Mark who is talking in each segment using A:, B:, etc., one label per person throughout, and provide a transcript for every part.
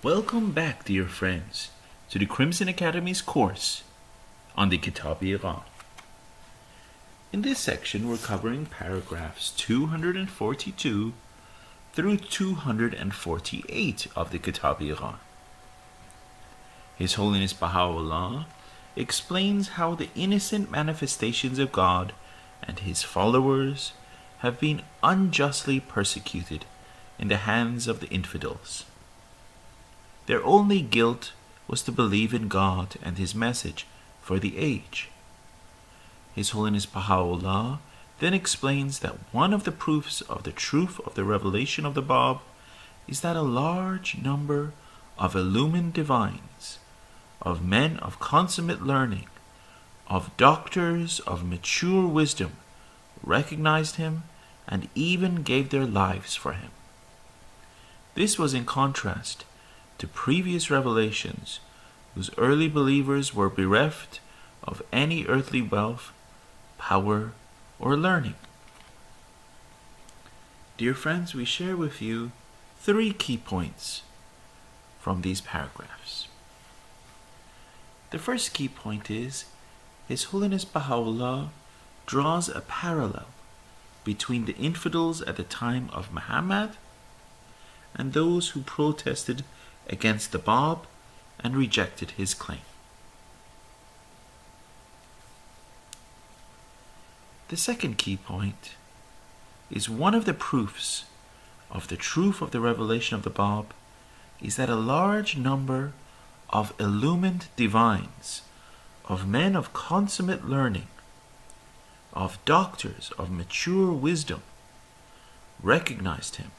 A: Welcome back, dear friends, to the Crimson Academy's course on the Kitab-i-Iqan. In this section, we're covering paragraphs 242 through 248 of the Kitab-i-Iqan. His Holiness Baha'u'llah explains how the innocent manifestations of God and His followers have been unjustly persecuted in the hands of the infidels. Their only guilt was to believe in God and His message for the age. His Holiness Baha'u'llah then explains that one of the proofs of the truth of the revelation of the Bab is that a large number of illumined divines, of men of consummate learning, of doctors of mature wisdom, recognized him and even gave their lives for him. This was in contrast to previous revelations, whose early believers were bereft of any earthly wealth, power, or learning. Dear friends, we share with you 3 key points from these paragraphs. The first key point is His Holiness Baha'u'llah draws a parallel between the infidels at the time of Muhammad and those who protested against the Bab and rejected his claim. The second key point is one of the proofs of the truth of the revelation of the Bab is that a large number of illumined divines, of men of consummate learning, of doctors of mature wisdom, recognized him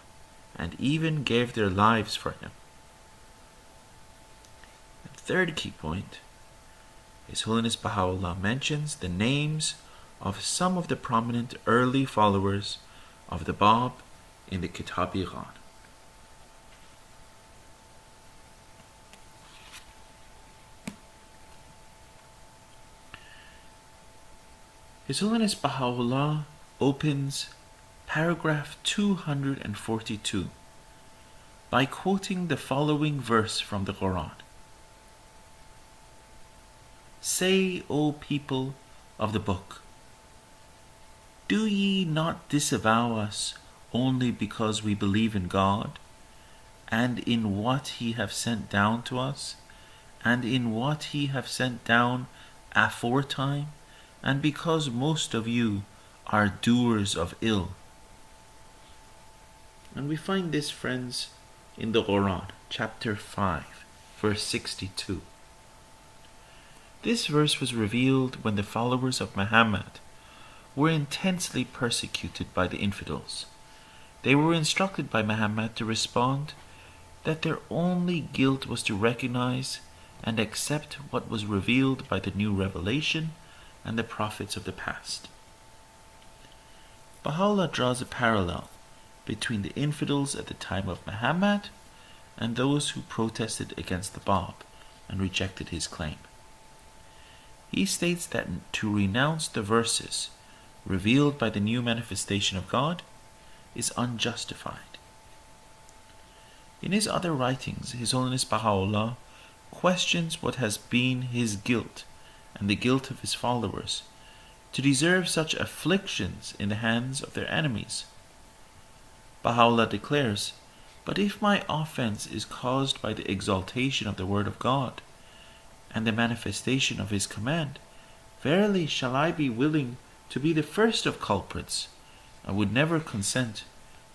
A: and even gave their lives for him. Third key point, His Holiness Baha'u'llah mentions the names of some of the prominent early followers of the Bab in the Kitab-i-Iqan. His Holiness Baha'u'llah opens paragraph 242 by quoting the following verse from the Quran. Say, O people of the book, do ye not disavow us only because we believe in God, and in what He have sent down to us, and in what He have sent down aforetime, and because most of you are doers of ill? And we find this, friends, in the Quran, chapter 5, verse 62. This verse was revealed when the followers of Muhammad were intensely persecuted by the infidels. They were instructed by Muhammad to respond that their only guilt was to recognize and accept what was revealed by the new revelation and the prophets of the past. Baha'u'llah draws a parallel between the infidels at the time of Muhammad and those who protested against the Bab and rejected his claim. He states that to renounce the verses revealed by the new manifestation of God is unjustified. In his other writings, His Holiness Baha'u'llah questions what has been his guilt and the guilt of his followers to deserve such afflictions in the hands of their enemies. Baha'u'llah declares, "But if my offense is caused by the exaltation of the word of God and the manifestation of His command, verily shall I be willing to be the first of culprits. I would never consent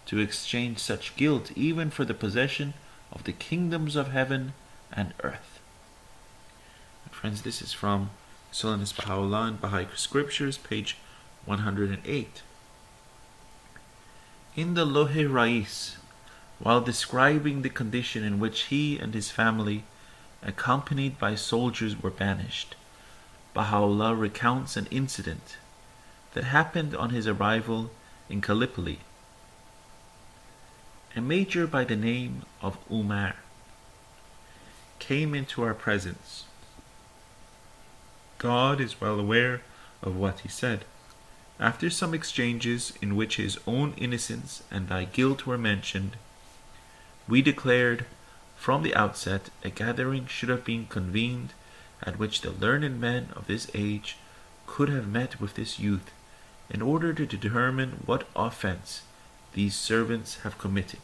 A: to exchange such guilt even for the possession of the kingdoms of heaven and earth." And friends, this is from His Holiness Baha'u'llah in Baha'i Scriptures, page 108. In the Lohe Rais, while describing the condition in which he and his family, accompanied by soldiers, were banished, Baha'u'llah recounts an incident that happened on his arrival in Gallipoli. A major by the name of Umar came into our presence. God is well aware of what he said. After some exchanges in which his own innocence and thy guilt were mentioned, we declared, From the outset, a gathering should have been convened at which the learned men of this age could have met with this youth in order to determine what offense these servants have committed.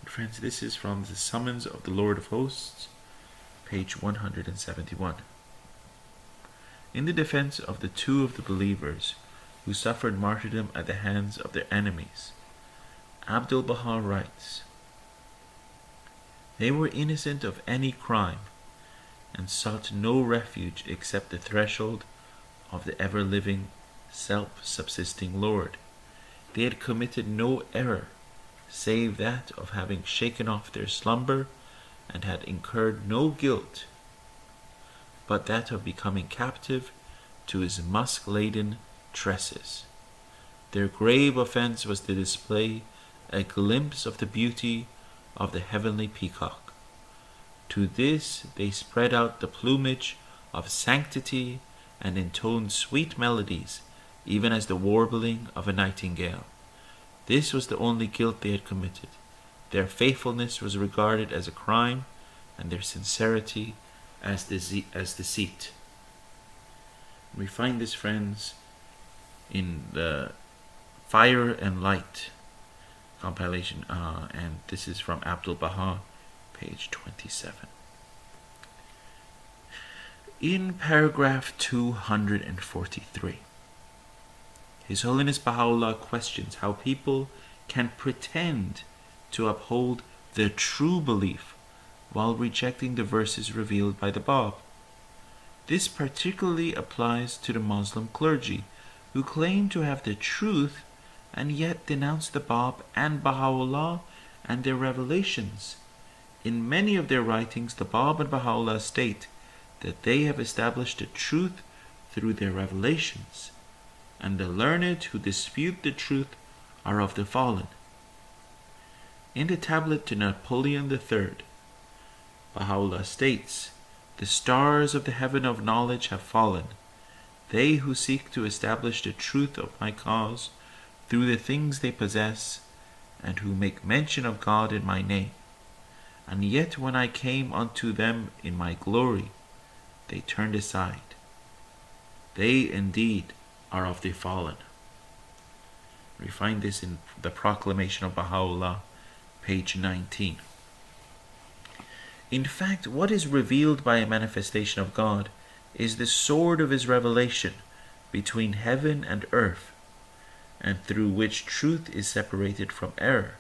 A: And friends, this is from the Summons of the Lord of Hosts, page 171. In the defense of the two of the believers who suffered martyrdom at the hands of their enemies, Abdul-Baha writes, "They were innocent of any crime and sought no refuge except the threshold of the ever-living, self-subsisting Lord. They had committed no error save that of having shaken off their slumber, and had incurred no guilt but that of becoming captive to his musk-laden tresses. Their grave offense was to display a glimpse of the beauty of the heavenly peacock. To this they spread out the plumage of sanctity and intoned sweet melodies, even as the warbling of a nightingale. This was the only guilt they had committed. Their faithfulness was regarded as a crime, and their sincerity as deceit." We find this, friends, in the Fire and Light compilation, and this is from Abdul-Baha, page 27. In paragraph 243, His Holiness Baha'u'llah questions how people can pretend to uphold the true belief while rejecting the verses revealed by the Bab. This particularly applies to the Muslim clergy, who claim to have the truth and yet denounce the Bab and Baha'u'llah and their revelations. In many of their writings, the Bab and Baha'u'llah state that they have established the truth through their revelations, and the learned who dispute the truth are of the fallen. In the tablet to Napoleon III, Baha'u'llah states, "The stars of the heaven of knowledge have fallen. They who seek to establish the truth of my cause through the things they possess, and who make mention of God in my name. And yet when I came unto them in my glory, they turned aside. They indeed are of the fallen." We find this in the Proclamation of Baha'u'llah, page 19. In fact, what is revealed by a manifestation of God is the sword of his revelation between heaven and earth, and through which truth is separated from error,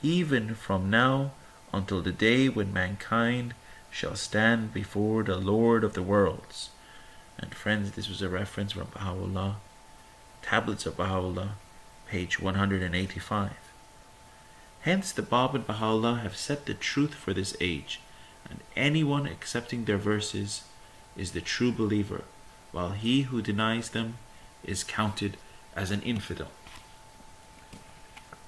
A: even from now until the day when mankind shall stand before the Lord of the worlds. And friends, this was a reference from Baha'u'llah, Tablets of Baha'u'llah, page 185. Hence the Bab and Baha'u'llah have set the truth for this age, and anyone accepting their verses is the true believer, while he who denies them is counted as an infidel.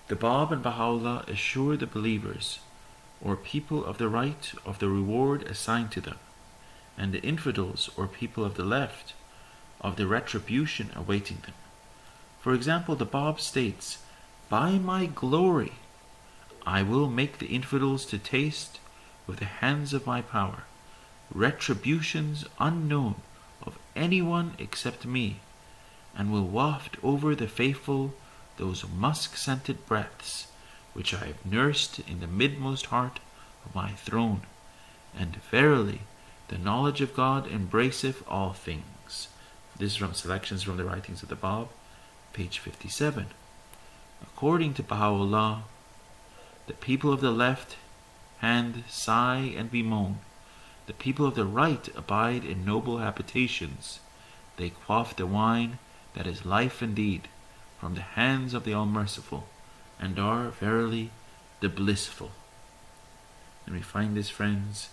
A: The Bab and Baha'u'llah assure the believers, or people of the right, of the reward assigned to them, and the infidels, or people of the left, of the retribution awaiting them. For example, the Bab states, "By my glory, I will make the infidels to taste with the hands of my power retributions unknown of anyone except me, and will waft over the faithful those musk-scented breaths which I have nursed in the midmost heart of my throne. And verily, the knowledge of God embraceth all things." This is from selections from the writings of the Bab, page 57. According to Baha'u'llah, the people of the left hand sigh and bemoan. The people of the right abide in noble habitations. They quaff the wine that is life indeed from the hands of the All-Merciful, and are verily the blissful. And we find this, friends,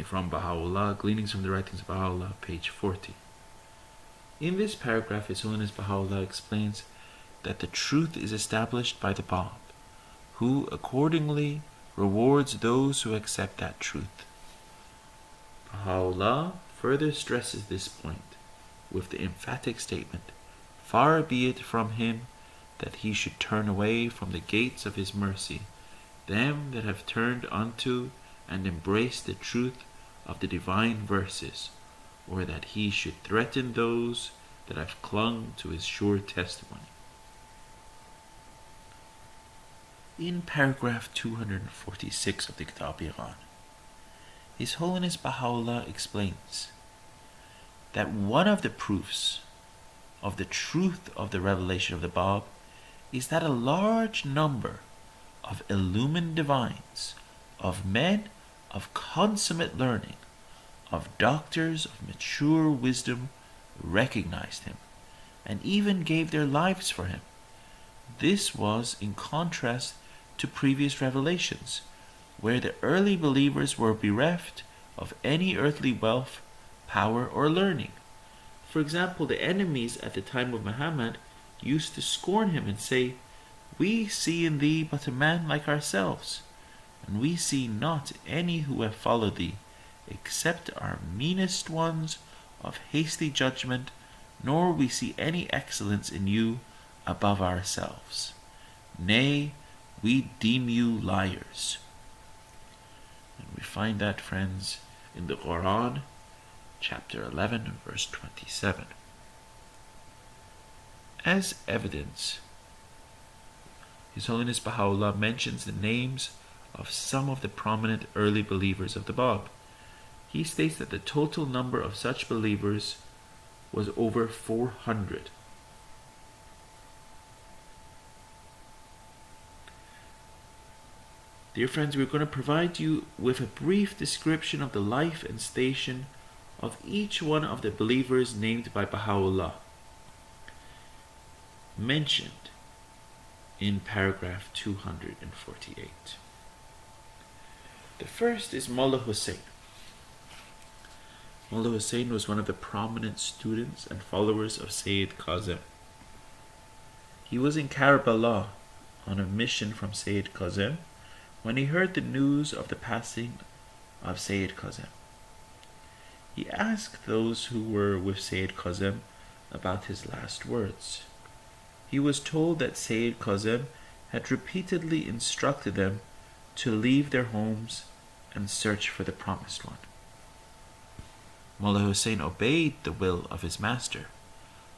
A: from Baha'u'llah, Gleanings from the Writings of Baha'u'llah, page 40. In this paragraph, His Holiness Baha'u'llah explains that the truth is established by the Bab, who accordingly rewards those who accept that truth. Baha'u'llah further stresses this point with the emphatic statement, "Far be it from him that he should turn away from the gates of his mercy them that have turned unto and embraced the truth of the divine verses, or that he should threaten those that have clung to his sure testimony. In paragraph 246 of the Kitab-i-Iqan, His Holiness Baha'u'llah explains that one of the proofs of the truth of the revelation of the Bab is that a large number of illumined divines, of men of consummate learning, of doctors of mature wisdom, recognized him, and even gave their lives for him. This was in contrast to previous revelations, where the early believers were bereft of any earthly wealth, power, or learning. For example, the enemies at the time of Muhammad used to scorn him and say, "We see in thee but a man like ourselves, and we see not any who have followed thee, except our meanest ones of hasty judgment, nor we see any excellence in you above ourselves. Nay, we deem you liars." And we find that, friends, in the Quran, chapter 11, verse 27. As evidence, His Holiness Baha'u'llah mentions the names of some of the prominent early believers of the Bab. He states that the total number of such believers was over 400. Dear friends, we're going to provide you with a brief description of the life and station of each one of the believers named by Baha'u'llah, mentioned in paragraph 248. The first is Mullah Hussein. Mullah Hussein was one of the prominent students and followers of Sayyid Kazim. He was in Karbala on a mission from Sayyid Kazim when he heard the news of the passing of Sayyid Kazim. He asked those who were with Sayyid Kazim about his last words. He was told that Sayyid Kazim had repeatedly instructed them to leave their homes and search for the Promised One. Mullah Hussein obeyed the will of his master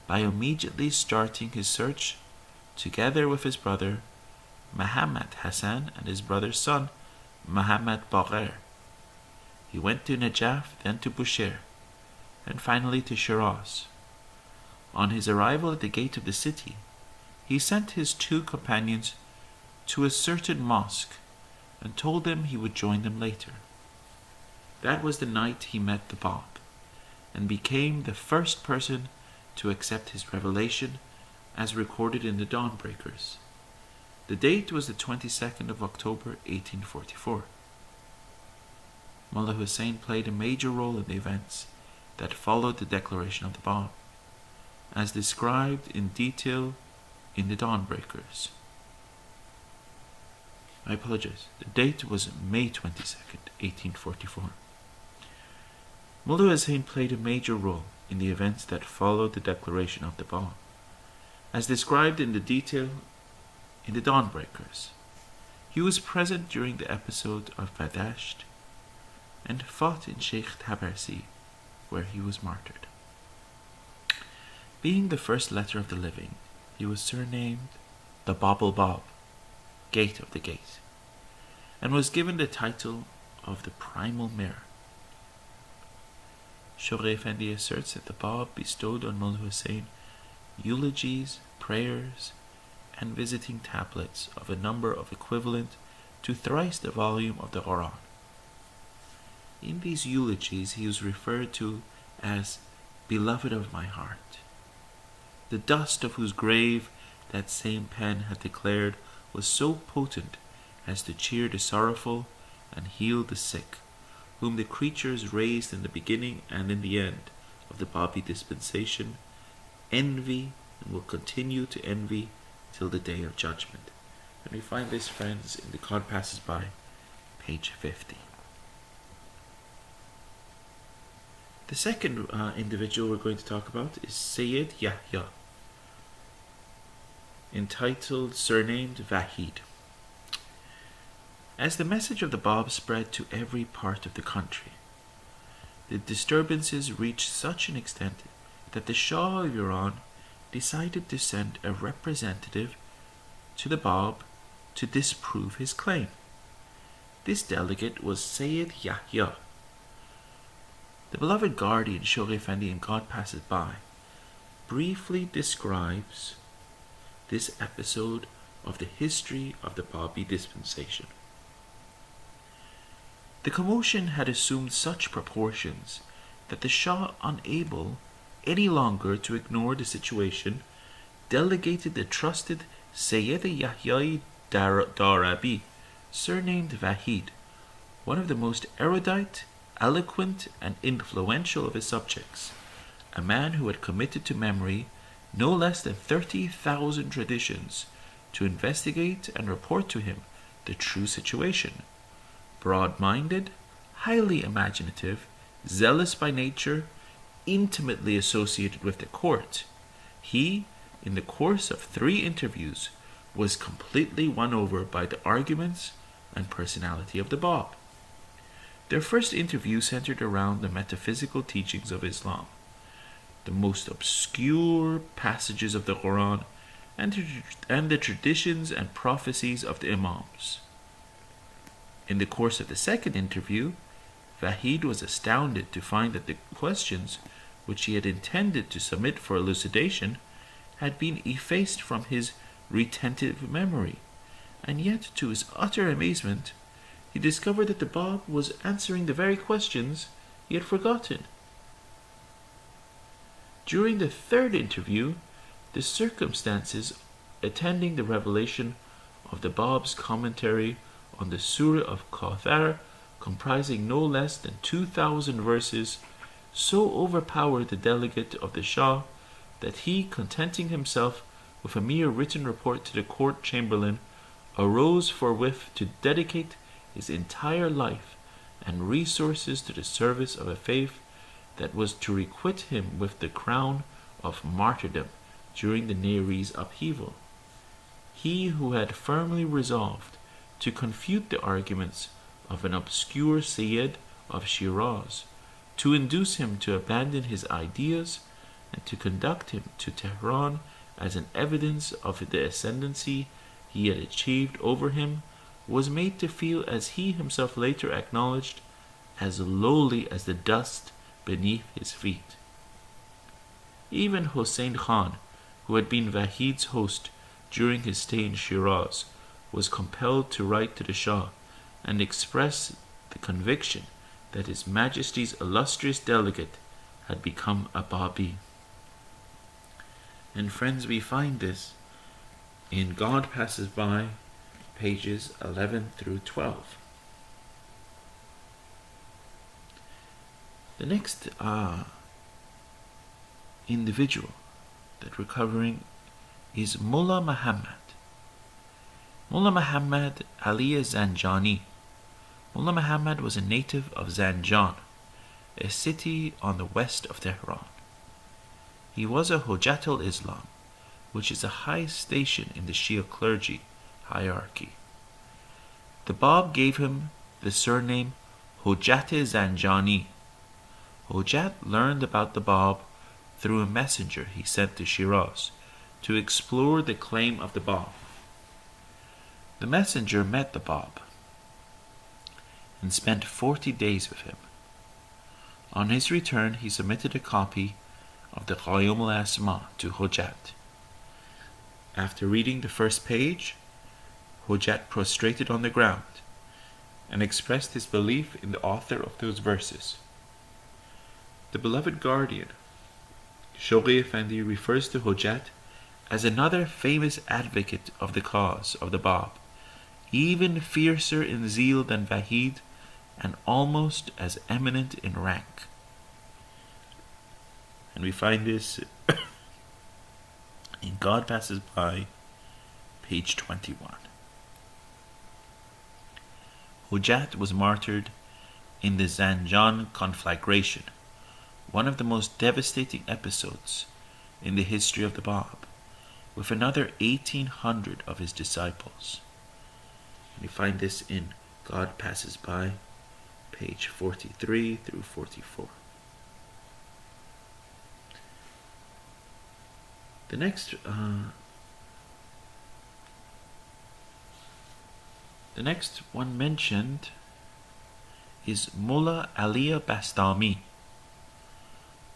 A: by immediately starting his search together with his brother Muhammad Hassan and his brother's son Muhammad Baqir. He went to Najaf, then to Bushehr, and finally to Shiraz. On his arrival at the gate of the city, he sent his 2 companions to a certain mosque and told them he would join them later. That was the night he met the Bab and became the first person to accept his revelation as recorded in the Dawnbreakers. The date was the 22nd of October 1844. Mullah Hussein played a major role in the events that followed the declaration of the Bab, as described in detail in the Dawnbreakers. I apologize. The date was May 22nd, 1844. Mullah Hussein played a major role in the events that followed the declaration of the Bab, as described in the detail in the Dawnbreakers. He was present during the episode of Badasht and fought in Sheikh Tabarsi, where he was martyred. Being the first letter of the living, he was surnamed the Bab-ul-Bab, Gate of the Gate, and was given the title of the Primal Mirror. Shoghi Effendi asserts that the Bab bestowed on Mullah Hussein eulogies, prayers, and visiting tablets of a number of equivalent to thrice the volume of the Quran. In these eulogies he was referred to as beloved of my heart, the dust of whose grave that same pen had declared was so potent as to cheer the sorrowful and heal the sick, whom the creatures raised in the beginning and in the end of the Babi dispensation envy and will continue to envy till the day of judgment. And we find this, friends, in the God Passes By, page 50. The second individual we're going to talk about is Sayyid Yahya, entitled, surnamed Wahid. As the message of the Bab spread to every part of the country, the disturbances reached such an extent that the Shah of Iran decided to send a representative to the Bab to disprove his claim. This delegate was Sayyid Yahya. The beloved guardian Shoghi Effendi in God Passes By briefly describes this episode of the history of the Babi dispensation. The commotion had assumed such proportions that the Shah, unable any longer to ignore the situation, delegated the trusted Sayyid Yahya Darabi, surnamed Vahid, one of the most erudite, eloquent, and influential of his subjects, a man who had committed to memory no less than 30,000 traditions, to investigate and report to him the true situation. Broad-minded, highly imaginative, zealous by nature, intimately associated with the court, he, in the course of 3 interviews, was completely won over by the arguments and personality of the Bab. Their first interview centered around the metaphysical teachings of Islam, the most obscure passages of the Quran, and the traditions and prophecies of the Imams. In the course of the second interview, Vahid was astounded to find that the questions which he had intended to submit for elucidation had been effaced from his retentive memory, and yet, to his utter amazement, he discovered that the Bab was answering the very questions he had forgotten. During the third interview, the circumstances attending the revelation of the Bab's commentary on the Surah of Kawthar, comprising no less than 2,000 verses, so overpowered the delegate of the Shah that he, contenting himself with a mere written report to the court chamberlain, arose forthwith to dedicate his entire life and resources to the service of a faith that was to requite him with the crown of martyrdom during the Nehri's upheaval. He who had firmly resolved to confute the arguments of an obscure Sayyid of Shiraz, to induce him to abandon his ideas, and to conduct him to Tehran as an evidence of the ascendancy he had achieved over him, was made to feel, as he himself later acknowledged, as lowly as the dust beneath his feet. Even Hossein Khan, who had been Vahid's host during his stay in Shiraz, was compelled to write to the Shah and express the conviction that His Majesty's illustrious delegate had become a Babi. And friends, we find this in God Passes By, pages 11 through 12. The next individual that we're covering is Mullah Muhammad. Mullah Muhammad Ali Zanjani. Mullah Muhammad was a native of Zanjan, a city on the west of Tehran. He was a Hujjatul Islam, which is a high station in the Shia clergy hierarchy. The Bab gave him the surname Hujjat-e-Zanjani. Hujjat learned about the Bab through a messenger he sent to Shiraz to explore the claim of the Bab. The messenger met the Bab and spent 40 days with him. On his return, he submitted a copy of the Qayyum al-Asma to Hujjat. After reading the first page, Hujjat prostrated on the ground and expressed his belief in the author of those verses. The beloved guardian, Shoghi Effendi, refers to Hujjat as another famous advocate of the cause of the Bab, even fiercer in zeal than Vahid, and almost as eminent in rank. And we find this in God Passes By, page 21. Hujjat was martyred in the Zanjan conflagration, one of the most devastating episodes in the history of the Bab, with another 1,800 of his disciples. We find this in God Passes By, page 43 through 44. The next one mentioned is Mullah Ali Bastami.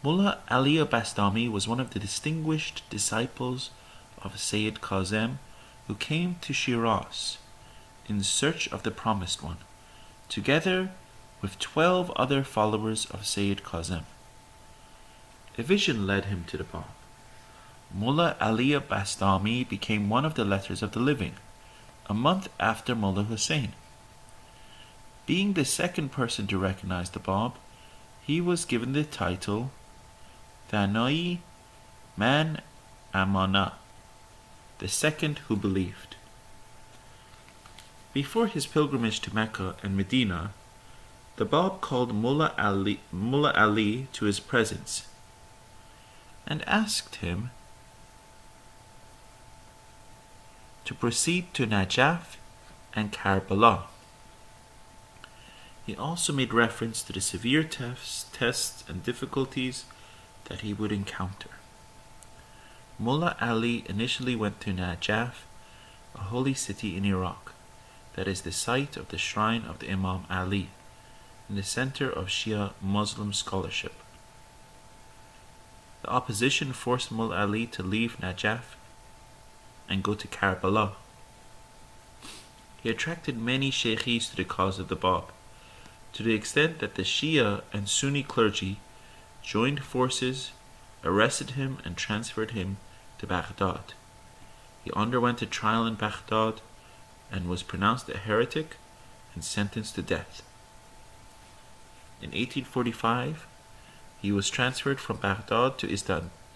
A: Mullah Ali Bastami was one of the distinguished disciples of Sayyid Kazem who came to Shiraz in search of the Promised One, together with 12 other followers of Sayyid Kazem. A vision led him to the Bab. Mullah Ali Bastami became one of the letters of the living, a month after Mullah Hussein. Being the second person to recognize the Bab, he was given the title Thanai Man Amana, the second who believed. Before his pilgrimage to Mecca and Medina, the Bab called Mullah Ali to his presence and asked him to proceed to Najaf and Karbala. He also made reference to the severe tests and difficulties that he would encounter. Mullah Ali initially went to Najaf, a holy city in Iraq, that is the site of the shrine of the Imam Ali, and the center of Shia Muslim scholarship. The opposition forced Mullah Ali to leave Najaf and go to Karbala. He attracted many sheikhs to the cause of the Bab, to the extent that the Shia and Sunni clergy joined forces, arrested him, and transferred him to Baghdad. He underwent a trial in Baghdad and was pronounced a heretic and sentenced to death. In 1845, he was transferred from Baghdad to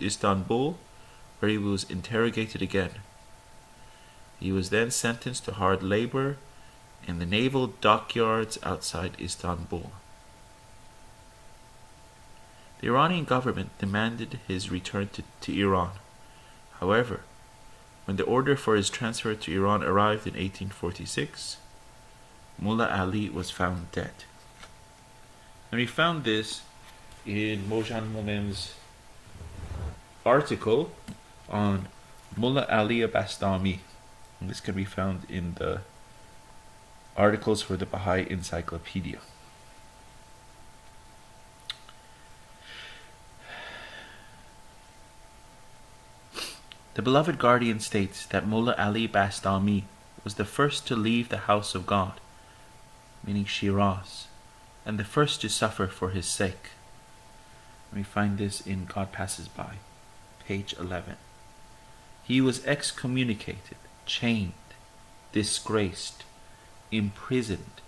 A: Istanbul, where he was interrogated again. He was then sentenced to hard labor in the naval dockyards outside Istanbul. The Iranian government demanded his return to Iran. However, when the order for his transfer to Iran arrived in 1846, Mullah Ali was found dead. And we found this in Mojan Momem's article on Mullah Ali Bastami. And this can be found in the articles for the Baha'i Encyclopedia. The beloved guardian states that Mullah Ali Bastami was the first to leave the house of God, meaning Shiraz, and the first to suffer for his sake. We find this in God Passes By, page 11. He was excommunicated, chained, disgraced, imprisoned,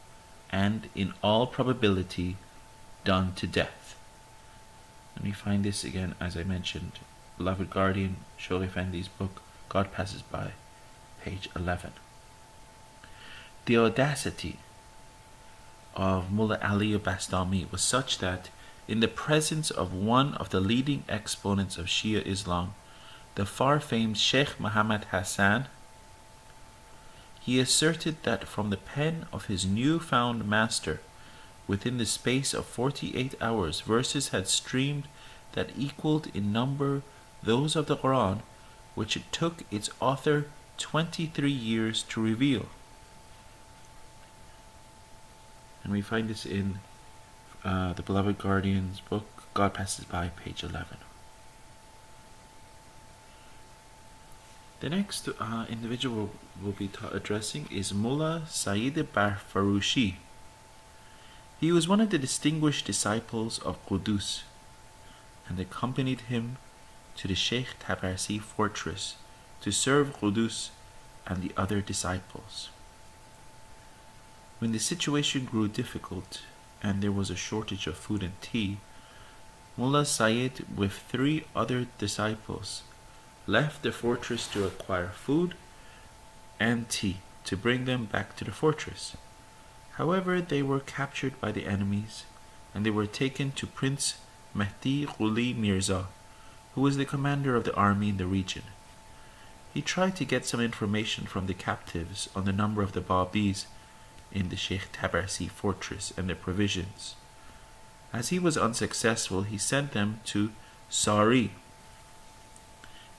A: and in all probability done to death. And we find this again, as I mentioned, beloved guardian Shaul Effendi's book, God Passes By, page 11. The audacity of Mullah Ali Bastami was such that, in the presence of one of the leading exponents of Shia Islam, the far-famed Sheikh Muhammad Hassan, he asserted that from the pen of his new-found master, within the space of 48 hours, verses had streamed that equaled in number those of the Quran, which it took its author 23 years to reveal. And we find this in the beloved guardian's book, God Passes By, page 11. The next individual we'll be addressing is Mullah Sayyid Barfarushi. He was one of the distinguished disciples of Qudus and accompanied him to the Sheikh Tabarsi fortress to serve Qudus and the other disciples. When the situation grew difficult and there was a shortage of food and tea, Mullah Sayyid with 3 other disciples left the fortress to acquire food and tea to bring them back to the fortress. However, they were captured by the enemies and they were taken to Prince Mehdi Quli Mirza, who was the commander of the army in the region. He tried to get some information from the captives on the number of the Babis in the Sheikh Tabarsi fortress and their provisions. As he was unsuccessful, he sent them to Sari,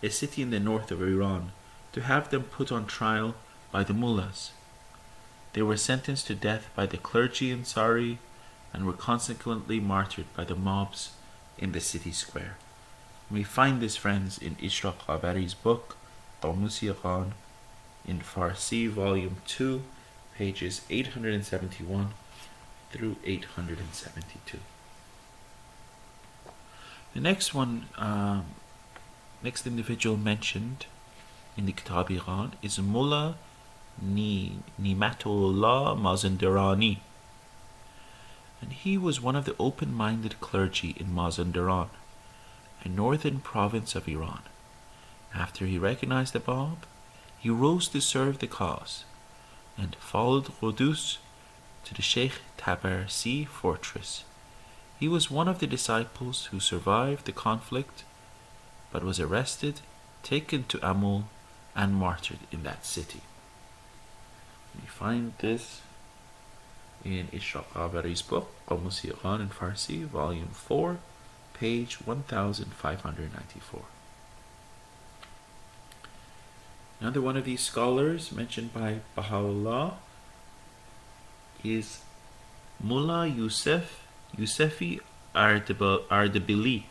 A: a city in the north of Iran, to have them put on trial by the mullahs. They were sentenced to death by the clergy in Sari and were consequently martyred by the mobs in the city square. We find this, friends, in Ishraq Qabari's book, Kitáb-i-Iqán, in Farsi, volume 2, pages 871 through 872. The next individual mentioned in the Kitab-i-Iqán is Mullah Ni'matullah Mazandarani, and he was one of the open-minded clergy in Mazandaran, a northern province of Iran. After he recognized the Bab, he rose to serve the cause and followed Qudus to the Sheikh Tabarsi fortress. He was one of the disciples who survived the conflict, but was arrested, taken to Amul, and martyred in that city. We find this in Ishraq Qabari's book, Kitáb-i-Iqán in Farsi, volume 4, page 1594. Another one of these scholars mentioned by Baha'u'llah is Mullah Yusefi Ardebili.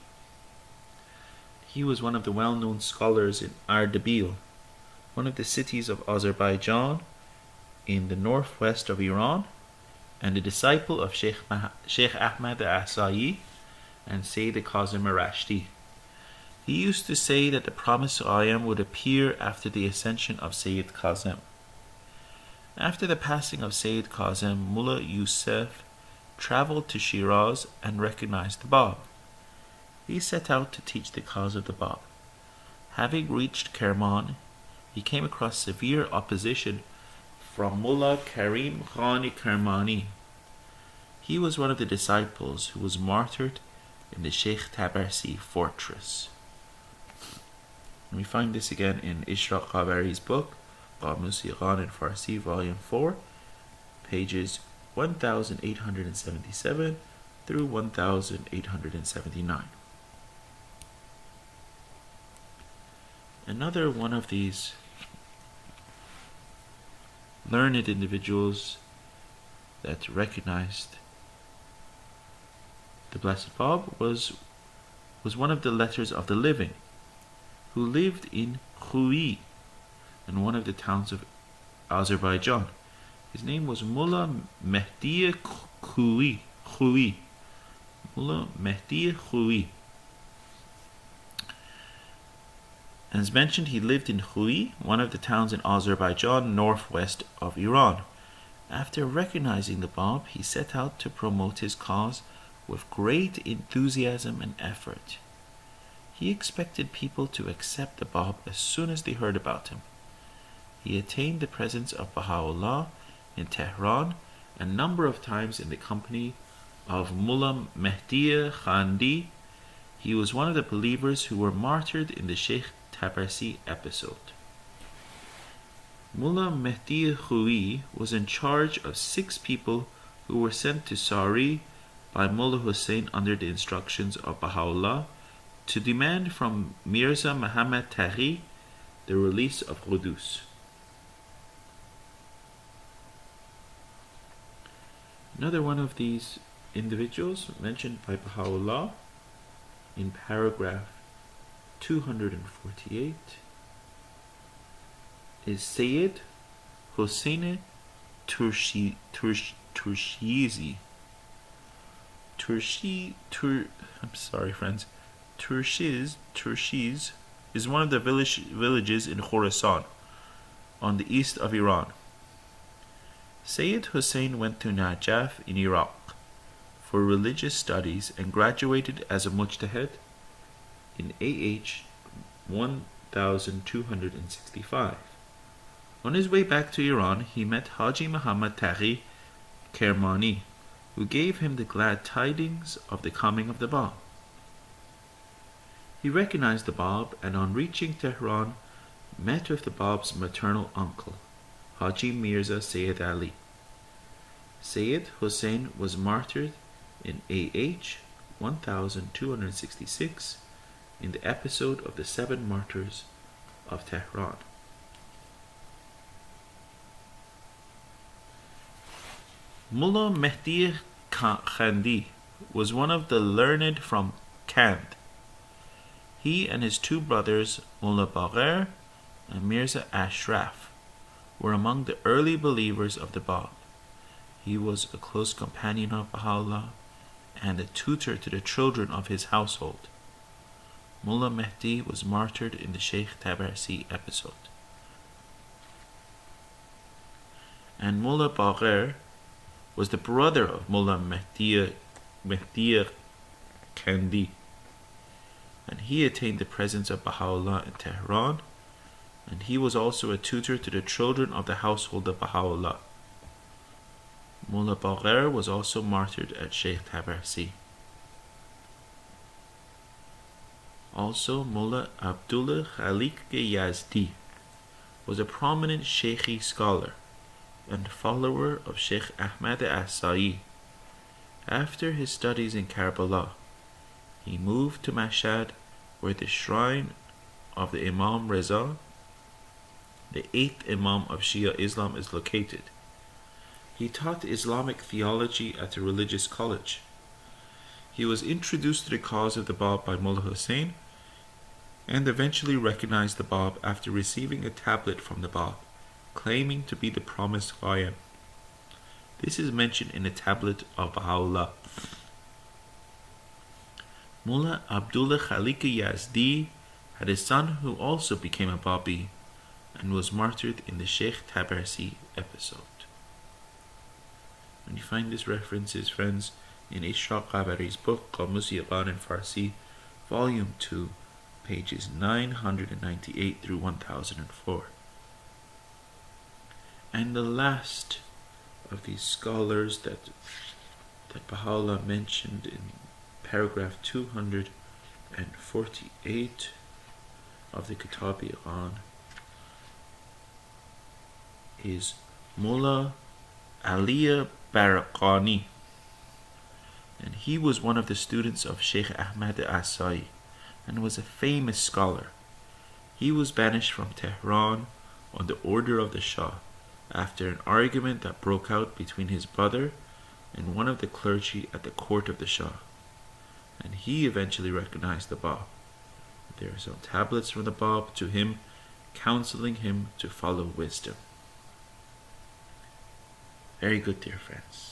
A: He was one of the well-known scholars in Ardabil, one of the cities of Azerbaijan in the northwest of Iran, and a disciple of Sheikh Ahmad Asayi and Sayyid Kazim Rashdi. He used to say that the promised ayam would appear after the ascension of Sayyid Kazim. After the passing of Sayyid Kazim, Mullah Yusuf traveled to Shiraz and recognized the Bab. He set out to teach the cause of the Bab. Having reached Kerman, he came across severe opposition from Mullah Karim Khani Kermani. He was one of the disciples who was martyred in the Sheikh Tabarsi fortress. And we find this again in Ishraq Qabari's book, Kitáb-i-Iqán in Farsi, volume 4, pages 1877 through 1879. Another one of these learned individuals that recognized the Blessed Bab was one of the letters of the living, who lived in Khouy, in one of the towns of Azerbaijan. His name was Mullah Mehdi Khouy. Mullah Mehdi Khouy. As mentioned, he lived in Khouy, one of the towns in Azerbaijan, northwest of Iran. After recognizing the Bab, he set out to promote his cause with great enthusiasm and effort. He expected people to accept the Bab as soon as they heard about him. He attained the presence of Baha'u'llah in Tehran a number of times in the company of Mullah Mehdi Khandi. He was one of the believers who were martyred in the Sheikh Tabarsi episode. Mullah Mehdi Khouy was in charge of 6 people who were sent to Sari by Mullah Hussein under the instructions of Baha'u'llah to demand from Mirza Muhammad Taghi the release of Qudus. Another one of these individuals mentioned by Baha'u'llah in paragraph 248 is Sayyid Hossein Turshizi. I'm sorry, friends. Turshiz is one of the villages in Khorasan, on the east of Iran. Sayyid Hussein went to Najaf in Iraq for religious studies and graduated as a mujtahid in AH 1265. On his way back to Iran, he met Haji Muhammad Taghi Kermani, who gave him the glad tidings of the coming of the Bab. He recognized the Bab and on reaching Tehran met with the Bab's maternal uncle, Haji Mirza Sayyid Ali. Sayyid Hussein was martyred in AH 1266 in the episode of the 7 martyrs of Tehran. Mullah Mehdi Kandi was one of the learned from Kand. He and his 2 brothers, Mullah Bagher and Mirza Ashraf, were among the early believers of the Bab. He was a close companion of Baha'u'llah and a tutor to the children of his household. Mullah Mehdi was martyred in the Sheikh Tabarsi episode. And Mullah Bagher was the brother of Mullah Mehdi Kandi, and he attained the presence of Baha'u'llah in Tehran, and he was also a tutor to the children of the household of Baha'u'llah. Mullah Bagher was also martyred at Sheikh Tabarsi. Also, Mullah Abdullah Khalik Yazdi was a prominent Sheikhi scholar and follower of Sheikh Ahmad Asai. After his studies in Karbala, he moved to Mashhad, where the shrine of the Imam Reza, the 8th Imam of Shia Islam, is located. He taught Islamic theology at the religious college. He was introduced to the cause of the Bab by Mullah Hussein and eventually recognized the Bab after receiving a tablet from the Bab, claiming to be the promised Ghaib. This is mentioned in a tablet of Baha'u'llah. Mullah Abdullah Khalik Yazdi had a son who also became a Babi and was martyred in the Sheikh Tabarsi episode. And you find this references, friends, in Ishraq Qabari's book Kitáb-i-Íqán in Farsi, volume 2, pages 998 through 1004. And the last of these scholars that Baha'u'llah mentioned in paragraph 248 of the Kitab-i-Iqan is Mullah Aliya Barqani, and he was one of the students of Sheikh Ahmad Asai and was a famous scholar. He was banished from Tehran on the order of the Shah after an argument that broke out between his brother and one of the clergy at the court of the Shah, and he eventually recognized the Bab. There are some tablets from the Bab to him, counseling him to follow wisdom. Very good, dear friends.